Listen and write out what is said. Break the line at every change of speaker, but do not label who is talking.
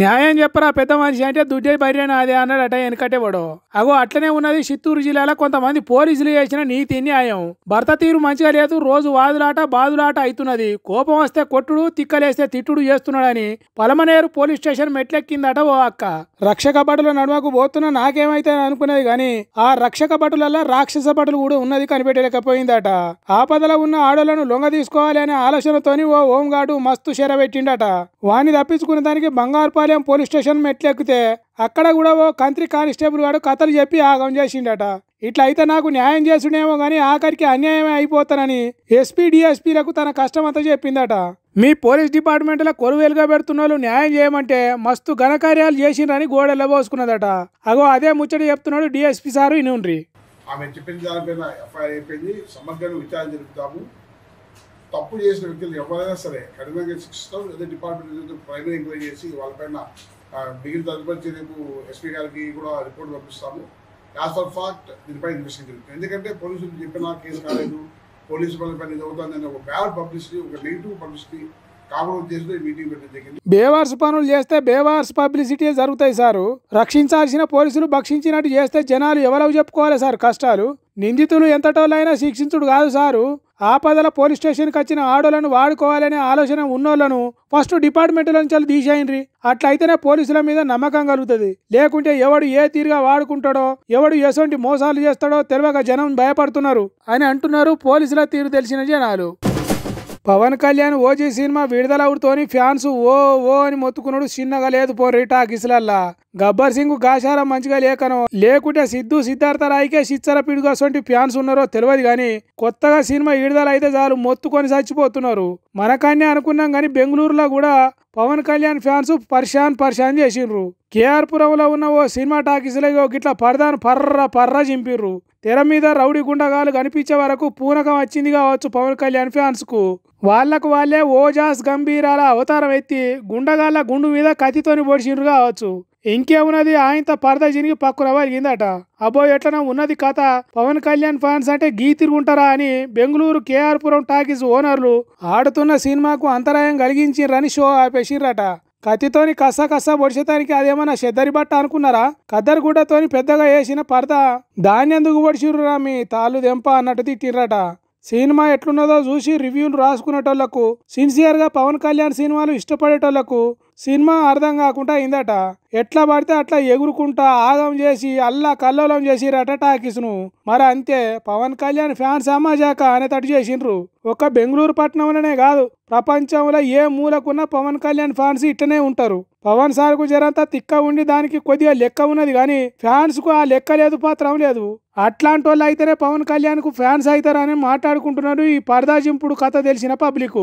న్యాయం చెప్పరా పెద్ద మనిషి అంటే దుడ్డే బర్రెనా అదే అన్నాడట వెనకటేవాడు. అగో అట్లనే ఉన్నది చిత్తూరు జిల్లాలో కొంతమంది పోలీసులు చేసిన నీతి న్యాయం. భర్త తీరు మంచిగా లేదు, రోజు వాదులాట బాదులాట అవుతున్నది. కోపం వస్తే కొట్టుడు, తిక్కలేస్తే తిట్టుడు చేస్తున్నాడని పలమనేరు పోలీస్ స్టేషన్ మెట్లెక్కిందట ఓ అక్క. రక్షక భటుల నడుమకు పోతున్నా నాకేమైతే అనుకునేది గాని ఆ రక్షక భటులలో రాక్షస భటులు కూడా ఉన్నది కనిపెట్టలేకపోయిందట. ఆపదలో ఉన్న ఆడోళ్లను లొంగ తీసుకోవాలి అనే ఆలోచనతోని ఓ హోంగార్డు మస్తు షెరబెట్టిండట. వాణ్ణి తప్పించుకునే దానికి బంగారుపాలెం పోలీస్ స్టేషన్ మెట్లెక్కితే అక్కడ కూడా ఓ కంత్రి కానిస్టేబుల్ గాడు కథలు చెప్పి ఆగం చేసిండట. ఇట్లా అయితే నాకు న్యాయం చేసుడేమో గానీ ఆఖరికి అన్యాయమే అయిపోతానని ఎస్పీ డిఎస్పీలకు తన కష్టమంతా చెప్పిందట. మీ పోలీస్ డిపార్ట్మెంట్లో కొలువేలుగా పెడుతున్న వాళ్ళు న్యాయం చేయమంటే మస్తు ఘనకార్యాలు చేసిండ్రని గోడెల్ల పోసుకున్నదట. అగో అదే ముచ్చట చెప్తున్నాడు డిఎస్పీ సారు. ఇనుండ్రి.
ఆమె చెప్పిన దానిపైన ఎఫ్ఐఆర్ అయిపోయింది, సమగ్రంగా విచారణ జరుపుతాము. తప్పు చేసిన వ్యక్తులు ఎవరైనా సరే కఠినంగా శిక్షిస్తాం. అదే డిపార్ట్మెంట్ ప్రైమరీ ఎంక్వైరీ చేసి వాళ్ళపైన మిగిలిన తదుపరి చర్యకు ఎస్పీ గారికి కూడా రిపోర్ట్ పంపిస్తాము. యాజ్ ఫర్ ఫ్యాక్ట్ దీనిపై ఇన్వెస్టిగేషన్ జరుగుతుంది. ఎందుకంటే పోలీసులు చెప్పిన కేసు కాలేదు, పోలీసు పైన ఇది అవుతుందని ఒక బ్యాడ్ పబ్లిసిటీ, ఒక నెగిటివ్ పబ్లిసిటీ కాంప్రమైజ్ చేసి మీటింగ్ పెట్టడం జరిగింది.
బేవార్స్ పనులు చేస్తే బేవార్స్ పబ్లిసిటీ జరుగుతాయి సారు. రక్షించాల్సిన పోలీసులు భక్షించినట్టు చేస్తే జనాలు ఎవరో చెప్పుకోవాలి సార్ కష్టాలు. నిందితులు ఎంతటోళ్ళైనా శిక్షించుడు కాదు సారు. ఆపదల పోలీస్ స్టేషన్కి వచ్చిన ఆడోళ్లను వాడుకోవాలనే ఆలోచన ఉన్నోళ్లను ఫస్ట్ డిపార్ట్మెంట్ నుంచి తీసేయండి. అట్లయితేనే పోలీసుల మీద నమ్మకం కలుగుతుంది. లేకుంటే ఎవడు ఏ తీరుగా వాడుకుంటాడో, ఎవడు ఎసొంటి మోసాలు చేస్తాడో తెలియక జనం భయపడుతున్నారు అని అంటున్నారు పోలీసుల తీరు తెలిసిన జనాలు. పవన్ కళ్యాణ్ ఓజీ సినిమా విడుదలవుతోని ఫ్యాన్స్ ఓ ఓ అని మొత్తుకున్నాడు. చిన్నగా లేదు పోర్రి టాకీసులల్లా. గబ్బర్ సింగ్ గాశారం మంచిగా లేకనో లేకుంటే సిద్ధు సిద్ధార్థ రాయికే సిచ్చర పిడుగు అసొంటి ఫ్యాన్స్ ఉన్నారో తెలియదు కానీ కొత్తగా సినిమా విడుదల అయితే చాలు మొత్తుకొని చచ్చిపోతున్నారు. మనకన్నే అనుకున్నాం కానీ బెంగళూరులో కూడా పవన్ కళ్యాణ్ ఫ్యాన్స్ పర్షాన్ చేసిండ్రు. కేఆర్పురంలో ఉన్న ఓ సినిమా టాకీసులో గిట్లా పరదాను పర్ర చింపిర్రు. తెర మీద రౌడీ గుండగాలు కనిపించే వరకు పూనకం వచ్చింది కావచ్చు పవన్ కళ్యాణ్ ఫ్యాన్స్ కు. వాళ్లకు వాళ్ళే ఓజాస్ గంభీరాల అవతారం ఎత్తి గుండగాళ్ళ గుండు మీద కత్తితోని పొడిచిండ్రు కావచ్చు. ఇంకేమున్నది ఆయనతో పరద చినిగి పక్కున వరిగిందట. అబ్బో ఎట్లనా ఉన్నది కథ. పవన్ కళ్యాణ్ ఫ్యాన్స్ అంటే గీ తిరుగుంటారా అని బెంగళూరు కేఆర్పురం టాకీస్ ఓనర్లు ఆడుతున్న సినిమాకు అంతరాయం కలిగించిండ్రని షో ఆపేసిండ్రట. కత్తితోని కస్స పొడిచేతానికి అదేమన్నా చెద్దరి బట్ట అనుకున్నారా? కద్దరు గుడ్డతోని పెద్దగా వేసిన పరద దాన్ని ఎందుకు పొడిచిర్రురా మీ తాళ్ళు దెంప అన్నట్టు తిట్టిర్రట. సినిమా ఎట్లున్నదో చూసి రివ్యూలు రాసుకునేటోళ్లకు, సిన్సియర్గా పవన్ కళ్యాణ్ సినిమాలు ఇష్టపడేటోళ్లకు సినిమా అర్థం కాకుండా అయిందట. ఎట్లా పడితే అట్లా ఎగురుకుంటా ఆగం చేసి అల్లా కల్లోలం చేసిరట టాకీస్ను. మరి అంతే పవన్ కళ్యాణ్ ఫ్యాన్స్ అమ్మాజాక అనేటట్టు చేసిండ్రు. ఒక్క బెంగళూరు పట్టణంలోనే కాదు ప్రపంచంలో ఏ మూలకున్న పవన్ కళ్యాణ్ ఫ్యాన్స్ ఇట్టనే ఉంటారు. పవన్ సార్కు జరంతా తిక్క ఉండి దానికి కొద్దిగా లెక్క ఉన్నది కానీ ఫ్యాన్స్ కు ఆ లెక్క లేదు, పత్రం లేదు. అట్లాంటి వాళ్ళు అయితేనే పవన్ కళ్యాణ్ కు ఫ్యాన్స్ అవుతారని మాట్లాడుకుంటున్నారు ఈ పరదాజింపుడు కథ తెలిసిన పబ్లిక్.